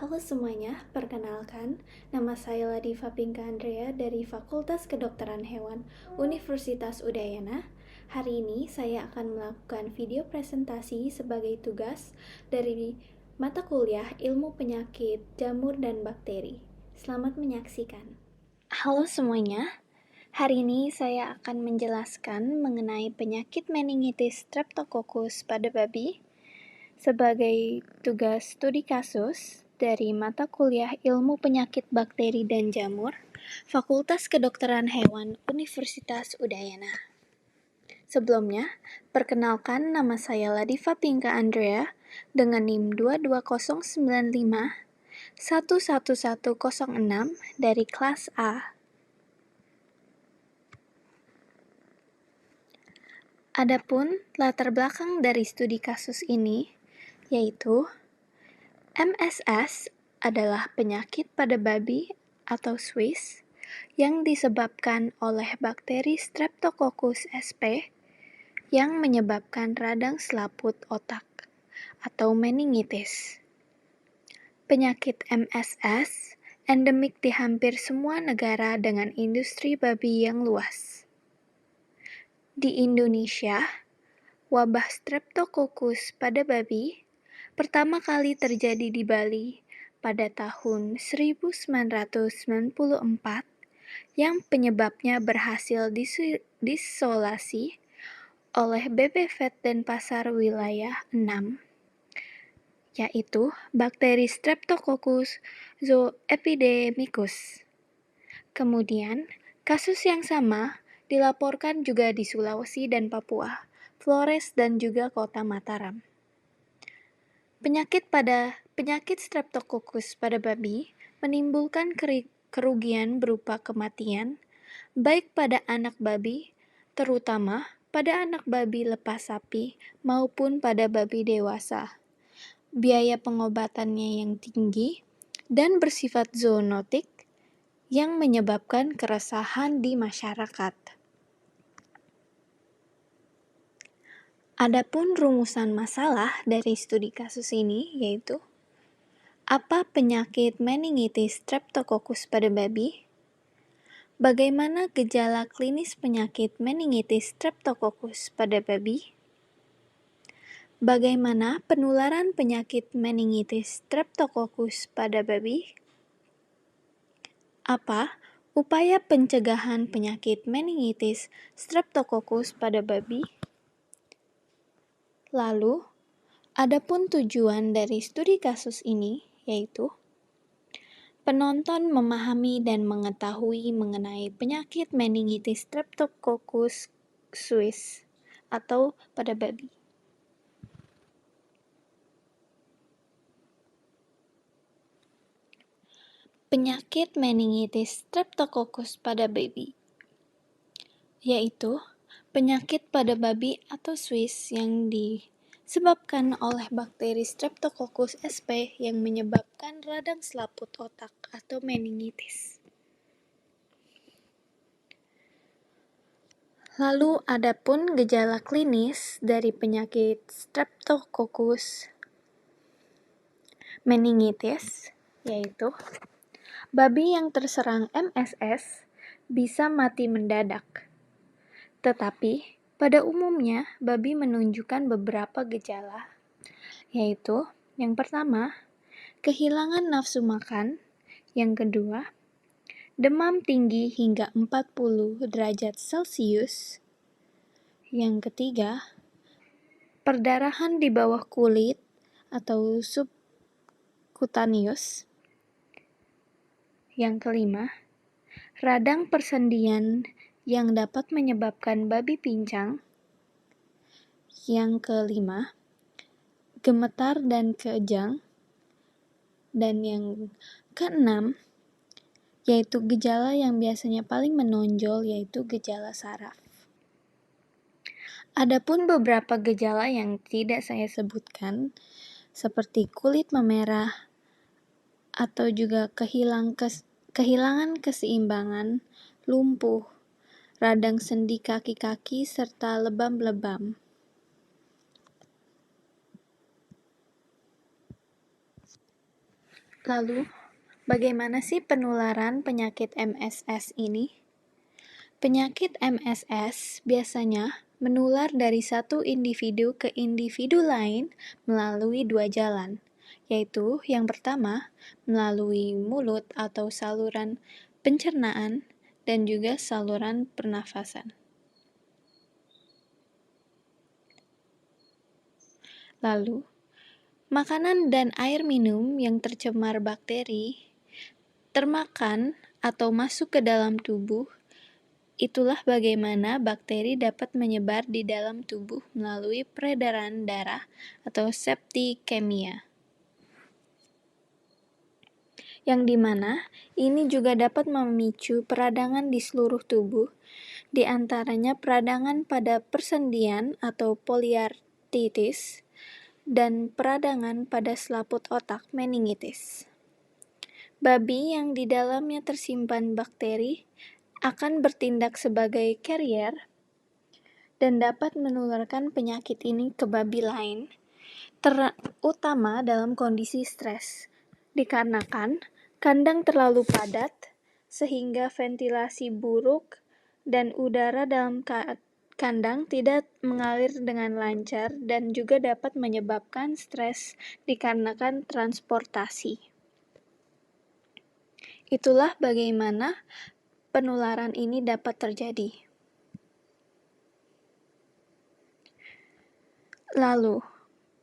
Halo semuanya, perkenalkan, nama saya Ladifa Pinka Andrea dari Fakultas Kedokteran Hewan Universitas Udayana. Hari ini saya akan melakukan video presentasi sebagai tugas dari mata kuliah Ilmu Penyakit, Jamur, dan Bakteri. Selamat menyaksikan. Halo semuanya, hari ini saya akan menjelaskan mengenai penyakit meningitis Streptococcus pada babi sebagai tugas studi kasus dari mata kuliah Ilmu Penyakit Bakteri dan Jamur, Fakultas Kedokteran Hewan Universitas Udayana. Sebelumnya, perkenalkan nama saya Ladifa Pinka Andrea dengan NIM 22095 11106 dari kelas A. Adapun latar belakang dari studi kasus ini yaitu MSS adalah penyakit pada babi atau Swiss yang disebabkan oleh bakteri Streptococcus sp yang menyebabkan radang selaput otak atau meningitis. Penyakit MSS endemik di hampir semua negara dengan industri babi yang luas. Di Indonesia, wabah Streptococcus pada babi pertama kali terjadi di Bali pada tahun 1994 yang penyebabnya berhasil diisolasi oleh BPVET Denpasar Wilayah 6, yaitu bakteri Streptococcus zooepidemicus. Kemudian, kasus yang sama dilaporkan juga di Sulawesi dan Papua, Flores dan juga kota Mataram. Penyakit Streptococcus pada babi menimbulkan kerugian berupa kematian, baik pada anak babi, terutama pada anak babi lepas sapi maupun pada babi dewasa. Biaya pengobatannya yang tinggi dan bersifat zoonotik yang menyebabkan keresahan di masyarakat. Adapun rumusan masalah dari studi kasus ini yaitu apa penyakit meningitis Streptococcus pada babi? Bagaimana gejala klinis penyakit meningitis Streptococcus pada babi? Bagaimana penularan penyakit meningitis Streptococcus pada babi? Apa upaya pencegahan penyakit meningitis Streptococcus pada babi? Lalu, adapun tujuan dari studi kasus ini yaitu penonton memahami dan mengetahui mengenai penyakit meningitis Streptococcus suis atau pada babi. Penyakit meningitis Streptococcus pada babi yaitu penyakit pada babi atau Swiss yang disebabkan oleh bakteri Streptococcus sp yang menyebabkan radang selaput otak atau meningitis. Lalu adapun gejala klinis dari penyakit Streptococcus meningitis yaitu babi yang terserang MSS bisa mati mendadak. Tetapi, pada umumnya, babi menunjukkan beberapa gejala, yaitu yang pertama, kehilangan nafsu makan, yang kedua, demam tinggi hingga 40 derajat Celcius, yang ketiga, perdarahan di bawah kulit atau subcutaneous, yang kelima, radang persendian yang dapat menyebabkan babi pincang. Yang kelima, gemetar dan kejang. Dan yang keenam, yaitu gejala yang biasanya paling menonjol yaitu gejala saraf. Adapun beberapa gejala yang tidak saya sebutkan seperti kulit memerah atau juga kehilangan keseimbangan, lumpuh, radang sendi kaki-kaki, serta lebam-lebam. Lalu, bagaimana sih penularan penyakit MSS ini? Penyakit MSS biasanya menular dari satu individu ke individu lain melalui dua jalan, yaitu yang pertama melalui mulut atau saluran pencernaan dan juga saluran pernafasan. Lalu, makanan dan air minum yang tercemar bakteri termakan atau masuk ke dalam tubuh. Itulah bagaimana bakteri dapat menyebar di dalam tubuh melalui peredaran darah atau septikemia. Yang dimana ini juga dapat memicu peradangan di seluruh tubuh, di antaranya peradangan pada persendian atau poliartritis, dan peradangan pada selaput otak meningitis. Babi yang di dalamnya tersimpan bakteri akan bertindak sebagai carrier dan dapat menularkan penyakit ini ke babi lain, terutama dalam kondisi stres, dikarenakan kandang terlalu padat sehingga ventilasi buruk dan udara dalam kandang tidak mengalir dengan lancar dan juga dapat menyebabkan stres dikarenakan transportasi. Itulah bagaimana penularan ini dapat terjadi. Lalu,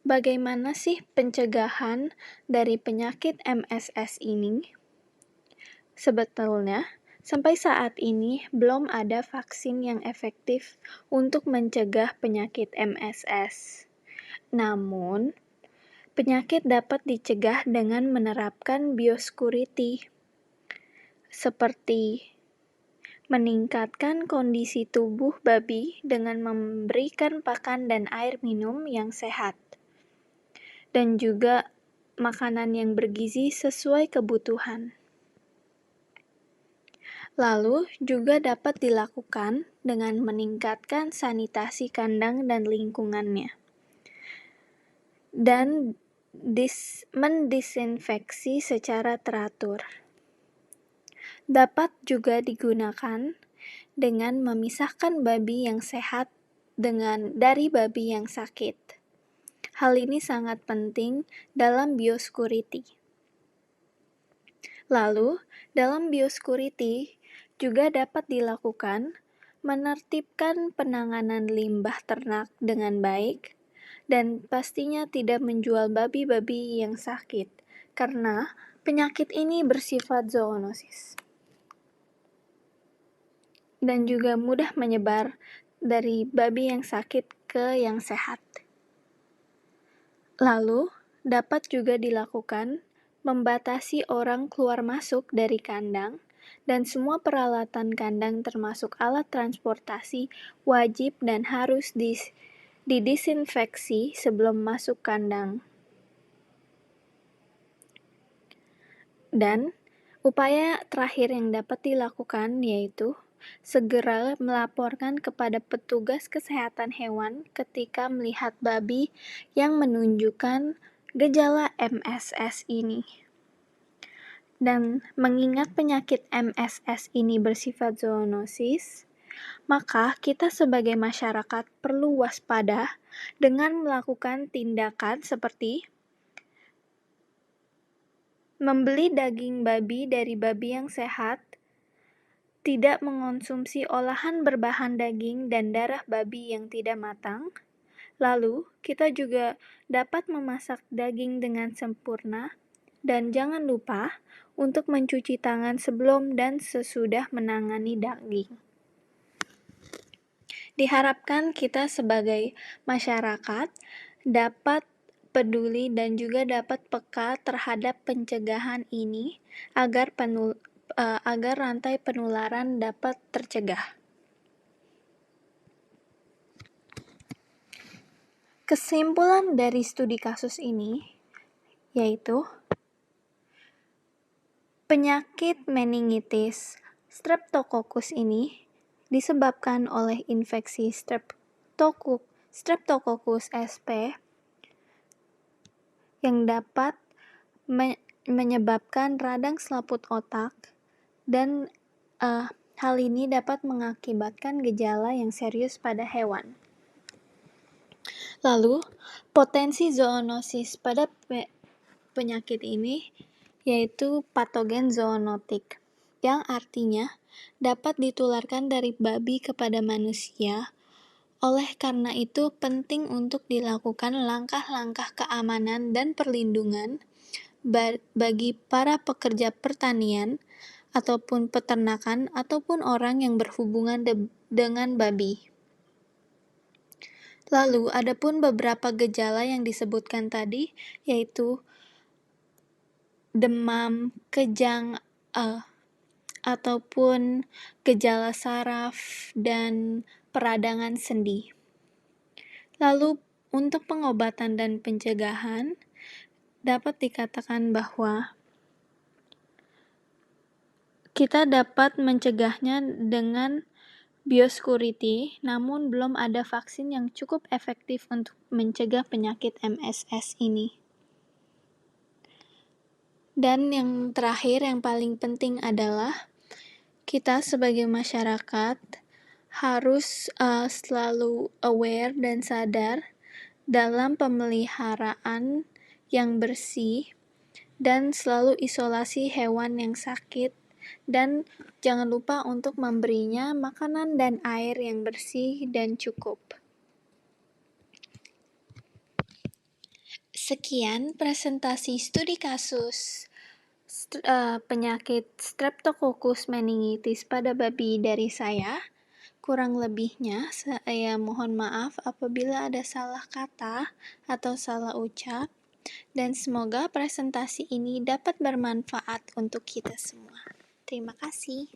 bagaimana sih pencegahan dari penyakit MSS ini? Sebetulnya, sampai saat ini belum ada vaksin yang efektif untuk mencegah penyakit MSS. Namun, penyakit dapat dicegah dengan menerapkan biosecurity, seperti meningkatkan kondisi tubuh babi dengan memberikan pakan dan air minum yang sehat, dan juga makanan yang bergizi sesuai kebutuhan. Lalu juga dapat dilakukan dengan meningkatkan sanitasi kandang dan lingkungannya, dan mendisinfeksi secara teratur. Dapat juga digunakan dengan memisahkan babi yang sehat dari babi yang sakit. Hal ini sangat penting dalam biosecurity. Lalu, dalam biosecurity juga dapat dilakukan menertibkan penanganan limbah ternak dengan baik dan pastinya tidak menjual babi-babi yang sakit karena penyakit ini bersifat zoonosis dan juga mudah menyebar dari babi yang sakit ke yang sehat. Lalu, dapat juga dilakukan membatasi orang keluar masuk dari kandang dan semua peralatan kandang termasuk alat transportasi wajib dan harus didisinfeksi sebelum masuk kandang. Dan upaya terakhir yang dapat dilakukan yaitu segera melaporkan kepada petugas kesehatan hewan ketika melihat babi yang menunjukkan gejala MSS ini. Dan mengingat penyakit MSS ini bersifat zoonosis, maka kita sebagai masyarakat perlu waspada dengan melakukan tindakan seperti membeli daging babi dari babi yang sehat, tidak mengonsumsi olahan berbahan daging dan darah babi yang tidak matang. Lalu, kita juga dapat memasak daging dengan sempurna dan jangan lupa untuk mencuci tangan sebelum dan sesudah menangani daging. Diharapkan kita sebagai masyarakat dapat peduli dan juga dapat peka terhadap pencegahan ini agar rantai penularan dapat tercegah. Kesimpulan dari studi kasus ini yaitu penyakit meningitis Streptococcus ini disebabkan oleh infeksi Streptococcus sp yang dapat menyebabkan radang selaput otak, dan hal ini dapat mengakibatkan gejala yang serius pada hewan. Lalu, potensi zoonosis pada penyakit ini yaitu patogen zoonotik, yang artinya dapat ditularkan dari babi kepada manusia. Oleh karena itu, penting untuk dilakukan langkah-langkah keamanan dan perlindungan bagi para pekerja pertanian, ataupun peternakan, ataupun orang yang berhubungan dengan babi. Lalu, adapun beberapa gejala yang disebutkan tadi, yaitu demam, kejang, ataupun gejala saraf, dan peradangan sendi. Lalu, untuk pengobatan dan pencegahan, dapat dikatakan bahwa kita dapat mencegahnya dengan biosecurity, namun belum ada vaksin yang cukup efektif untuk mencegah penyakit MSS ini. Dan yang terakhir, yang paling penting adalah kita sebagai masyarakat harus selalu aware dan sadar dalam pemeliharaan yang bersih, dan selalu isolasi hewan yang sakit, dan jangan lupa untuk memberinya makanan dan air yang bersih dan cukup. Sekian presentasi studi kasus penyakit Streptococcus meningitis pada babi dari saya. Kurang lebihnya, saya mohon maaf apabila ada salah kata atau salah ucap, dan semoga presentasi ini dapat bermanfaat untuk kita semua. Terima kasih.